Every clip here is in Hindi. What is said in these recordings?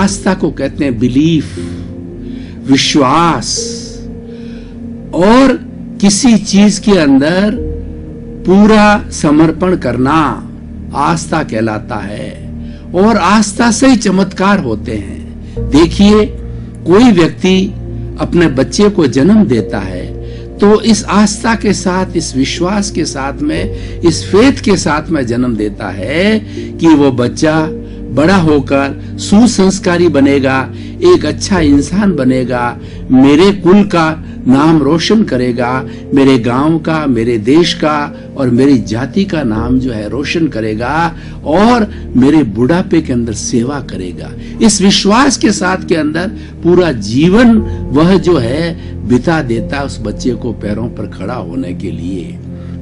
आस्था को कहते हैं बिलीफ, विश्वास, और किसी चीज के अंदर पूरा समर्पण करना आस्था कहलाता है। और आस्था से ही चमत्कार होते हैं। देखिए, कोई व्यक्ति अपने बच्चे को जन्म देता है तो इस आस्था के साथ, इस विश्वास के साथ में, इस फेथ के साथ में जन्म देता है कि वो बच्चा बड़ा होकर सुसंस्कारी बनेगा, एक अच्छा इंसान बनेगा, मेरे कुल का नाम रोशन करेगा, मेरे गांव का, मेरे देश का और मेरी जाति का नाम जो है रोशन करेगा और मेरे बुढ़ापे के अंदर सेवा करेगा। इस विश्वास के साथ के अंदर पूरा जीवन वह जो है बिता देता है उस बच्चे को पैरों पर खड़ा होने के लिए।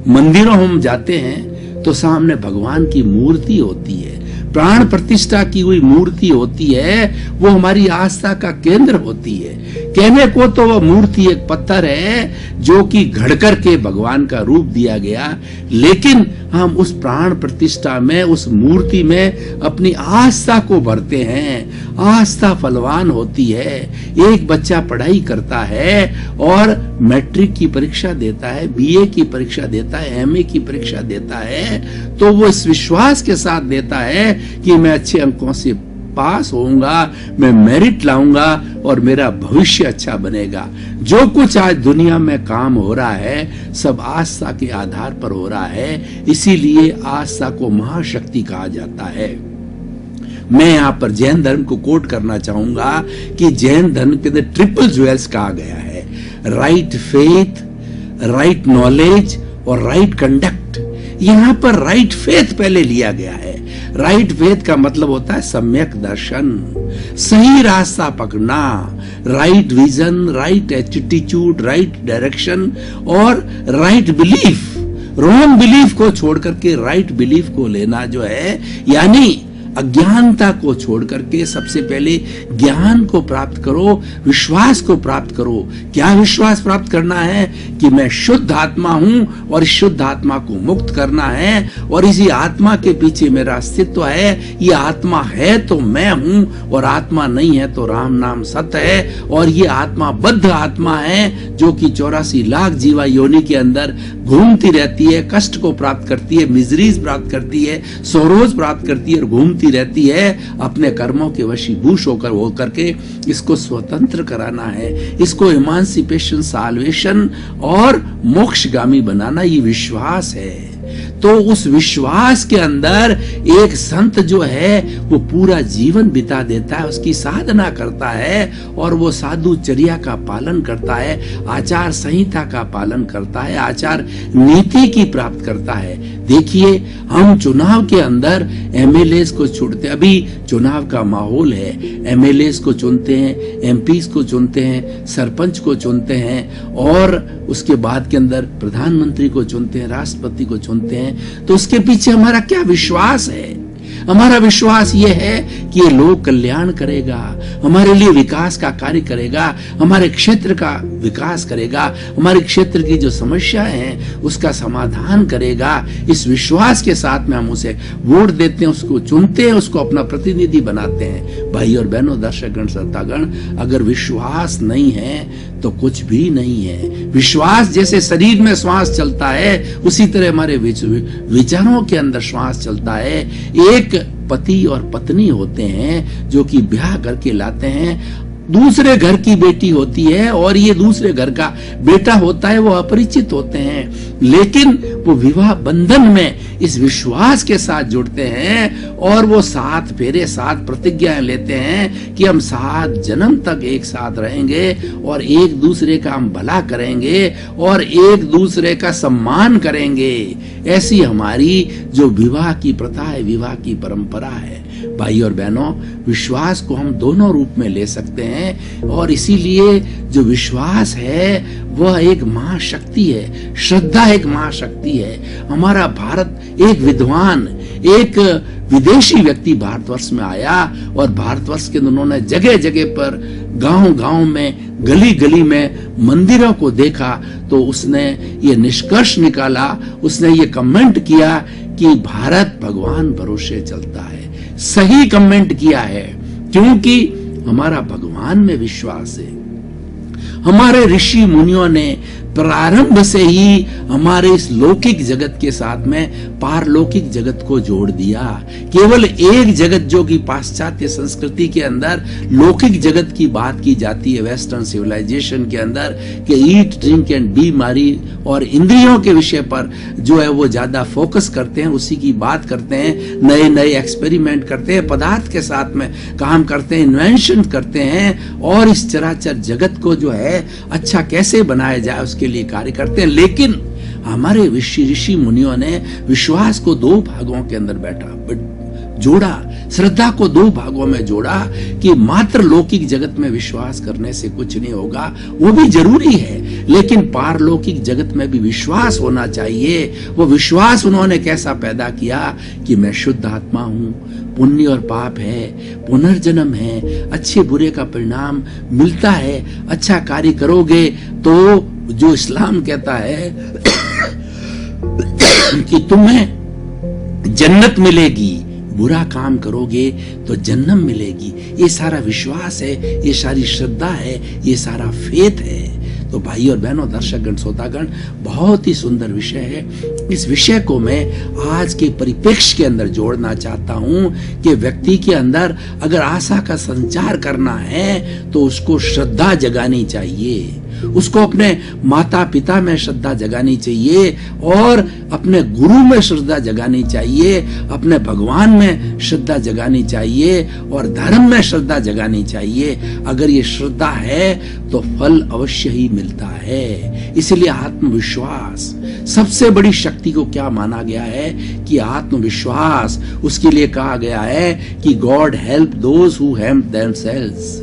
मंदिरों हम जाते हैं तो सामने भगवान की मूर्ति होती है, प्राण प्रतिष्ठा की हुई मूर्ति होती है, वो हमारी आस्था का केंद्र होती है। कहने को तो वह मूर्ति एक पत्थर है जो कि घड़ करके भगवान का रूप दिया गया, लेकिन हम उस प्राण प्रतिष्ठा में, उस मूर्ति में अपनी आस्था को भरते हैं। आस्था फलवान होती है। एक बच्चा पढ़ाई करता है और मैट्रिक की परीक्षा देता है, बीए की परीक्षा देता है, एमए की परीक्षा देता है, तो वो इस विश्वास के साथ देता है कि मैं अच्छे अंकों से पास होऊंगा, मैं मेरिट लाऊंगा और मेरा भविष्य अच्छा बनेगा। जो कुछ आज दुनिया में काम हो रहा है सब आस्था के आधार पर हो रहा है, इसीलिए आस्था को महाशक्ति कहा जाता है। मैं यहाँ पर जैन धर्म को कोट करना चाहूंगा कि जैन धर्म के अंदर ट्रिपल ज्वेल्स कहा गया है, राइट फेथ, राइट नॉलेज और राइट कंडक्ट। यहाँ पर राइट फेथ पहले लिया गया है। राइट फेथ का मतलब होता है सम्यक दर्शन, सही रास्ता पकड़ना, right vision, right attitude, right direction और राइट बिलीफ। रॉन्ग बिलीफ को छोड़ करके राइट बिलीफ को लेना जो है, यानी अज्ञानता को छोड़ करके सबसे पहले ज्ञान को प्राप्त करो, विश्वास को प्राप्त करो। क्या विश्वास प्राप्त करना है कि मैं शुद्ध आत्मा हूं और इस शुद्ध आत्मा को मुक्त करना है और इसी आत्मा के पीछे मेरा अस्तित्व है। ये आत्मा है तो मैं हूं और आत्मा नहीं है तो राम नाम सत्य है। और ये आत्मा बद्ध आत्मा है जो कि 84 लाख जीवा योनि के अंदर घूमती रहती है, कष्ट को प्राप्त करती है, मिजरीज प्राप्त करती है, सोरोज प्राप्त करती है और घूमती रहती है। अपने कर्मों के वशीभूष होकर के इसको स्वतंत्र कराना है, इसको इमांसिपेशन, साल्वेशन और मोक्षगामी बनाना, ये विश्वास है। तो उस विश्वास के अंदर एक संत जो है वो पूरा जीवन बिता देता है, उसकी साधना करता है और वो साधुचर्या का पालन करता है, आचार संहिता का पालन करता है, आचार नीति की प्राप्त करता है। देखिए, हम चुनाव के अंदर एमएलए को चुनते, अभी चुनाव का माहौल है, एमएलए को चुनते हैं, एमपी को चुनते हैं, सरपंच को चुनते हैं और उसके बाद के अंदर प्रधानमंत्री को चुनते हैं, राष्ट्रपति को चुनते हैं। तो उसके पीछे हमारा क्या विश्वास है? हमारा विश्वास ये है कि ये लोक कल्याण करेगा, हमारे लिए विकास का कार्य करेगा, हमारे क्षेत्र का विकास करेगा, हमारे क्षेत्र की जो समस्याएं हैं उसका समाधान करेगा। इस विश्वास के साथ में हम उसे वोट देते हैं, उसको चुनते हैं, उसको अपना प्रतिनिधि बनाते हैं। भाई और बहनों, दर्शकगण, श्रोतागण, अगर विश्वास नहीं है तो कुछ भी नहीं है। विश्वास जैसे शरीर में श्वास चलता है उसी तरह हमारे विचारों के अंदर श्वास चलता है। एक पति और पत्नी होते हैं जो कि ब्याह करके लाते हैं, दूसरे घर की बेटी होती है और ये दूसरे घर का बेटा होता है, वो अपरिचित होते हैं, लेकिन वो विवाह बंधन में इस विश्वास के साथ जुड़ते हैं और वो 7 फेरे, 7 प्रतिज्ञाएं लेते हैं कि हम 7 जन्म तक एक साथ रहेंगे और एक दूसरे का हम भला करेंगे और एक दूसरे का सम्मान करेंगे। ऐसी हमारी जो विवाह की प्रथा है, विवाह की परंपरा है। भाई और बहनों, विश्वास को हम दोनों रूप में ले सकते हैं और इसीलिए जो विश्वास है वह एक महाशक्ति है, श्रद्धा एक महाशक्ति है। हमारा भारत, एक विद्वान, एक विदेशी व्यक्ति भारतवर्ष में आया और भारतवर्ष के उन्होंने जगह जगह पर, गांव-गांव में, गली गली में मंदिरों को देखा तो उसने ये निष्कर्ष निकाला, उसने ये कमेंट किया कि भारत भगवान भरोसे चलता है। सही कमेंट किया है क्योंकि हमारा भगवान में विश्वास है। हमारे ऋषि मुनियों ने प्रारंभ से ही हमारे इस लौकिक जगत के साथ में पारलौकिक जगत को जोड़ दिया। केवल एक जगत जो कि पाश्चात्य संस्कृति के अंदर लौकिक जगत की बात की जाती है, वेस्टर्न सिविलाइजेशन के अंदर, कि ईट ड्रिंक एंड बीमारी और इंद्रियों के विषय पर जो है वो ज्यादा फोकस करते हैं, उसी की बात करते हैं, नए नए एक्सपेरिमेंट करते हैं, पदार्थ के साथ में काम करते हैं, इन्वेंशन करते हैं और इस चराचर जगत को जो है अच्छा कैसे बनाया जाए उसके लिए कार्य करते हैं। लेकिन हमारे ऋषि मुनियों ने विश्वास को दो भागों के अंदर जोड़ा, श्रद्धा को दो भागों में जोड़ा कि मात्र लौकिक जगत में विश्वास करने से कुछ नहीं होगा, वो भी जरूरी है, लेकिन पारलौकिक जगत में भी विश्वास होना चाहिए। वो विश्वास उन्होंने कैसा पैदा किया कि मैं शुद्ध आत्मा हूं, पुण्य और पाप है, पुनर्जन्म है, अच्छे बुरे का परिणाम मिलता है, अच्छा कार्य करोगे तो जो इस्लाम कहता है कि तुम्हें जन्नत मिलेगी, बुरा काम करोगे तो जन्नत मिलेगी। ये सारा विश्वास है, ये सारी श्रद्धा है, ये सारा फेथ है। तो भाई और बहनों, दर्शकगण, श्रोतागण, बहुत ही सुंदर विषय है। इस विषय को मैं आज के परिप्रेक्ष्य के अंदर जोड़ना चाहता हूं कि व्यक्ति के अंदर अगर आशा का संचार करना है तो उसको श्रद्धा जगानी चाहिए, उसको अपने माता पिता में श्रद्धा जगानी चाहिए और अपने गुरु में श्रद्धा जगानी चाहिए, अपने भगवान में श्रद्धा जगानी चाहिए और धर्म में श्रद्धा जगानी चाहिए। अगर ये श्रद्धा है तो फल अवश्य ही मिलता है। इसलिए आत्मविश्वास सबसे बड़ी शक्ति को क्या माना गया है कि आत्मविश्वास, उसके लिए कहा गया है कि God help those who help themselves.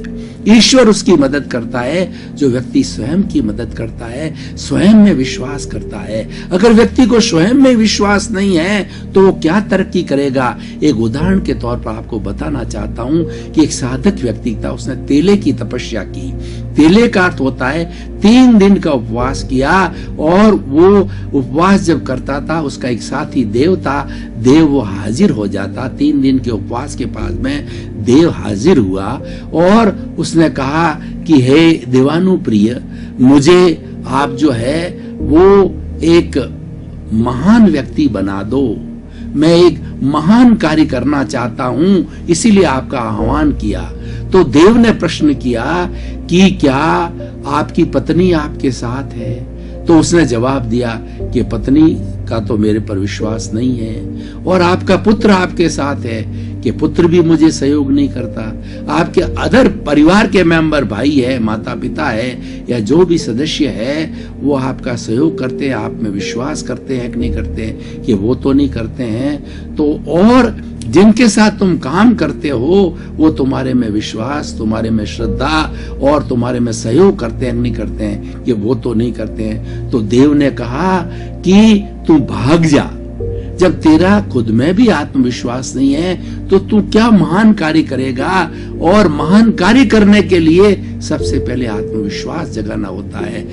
ईश्वर उसकी मदद करता है जो व्यक्ति स्वयं की मदद करता है, स्वयं में विश्वास करता है। अगर व्यक्ति को स्वयं में विश्वास नहीं है तो वो क्या तरक्की करेगा। एक उदाहरण के तौर पर आपको बताना चाहता हूं कि एक साधक व्यक्ति था, उसने तेले की तपस्या की। तेले का अर्थ होता है 3 दिन का उपवास किया और वो उपवास जब करता था उसका एक साथी देव था, देव वो हाजिर हो जाता। 3 दिन के उपवास के बाद में देव हाजिर हुआ और उसने कहा कि हे देवानुप्रिय, मुझे आप जो है वो एक महान व्यक्ति बना दो, मैं एक महान कार्य करना चाहता हूं, इसीलिए आपका आह्वान किया। तो देव ने प्रश्न किया कि क्या आपकी पत्नी आपके साथ है? तो उसने जवाब दिया कि पत्नी का तो मेरे पर विश्वास नहीं है और आपका पुत्र आपके साथ है कि पुत्र भी मुझे सहयोग नहीं करता। आपके अदर परिवार के मेंबर, भाई है, माता पिता है या जो भी सदस्य है, वो आपका सहयोग करते हैं, आप में विश्वास करते हैं कि नहीं करते हैं, कि वो तो नहीं करते हैं। तो और जिनके साथ तुम काम करते हो वो तुम्हारे में विश्वास, तुम्हारे में श्रद्धा और तुम्हारे में सहयोग करते हैं नहीं करते हैं, कि वो तो नहीं करते हैं। तो देव ने कहा कि तू भाग जा। जब तेरा खुद में भी आत्मविश्वास नहीं है तो तू क्या महान कार्य करेगा। और महान कार्य करने के लिए सबसे पहले आत्मविश्वास जगाना होता है।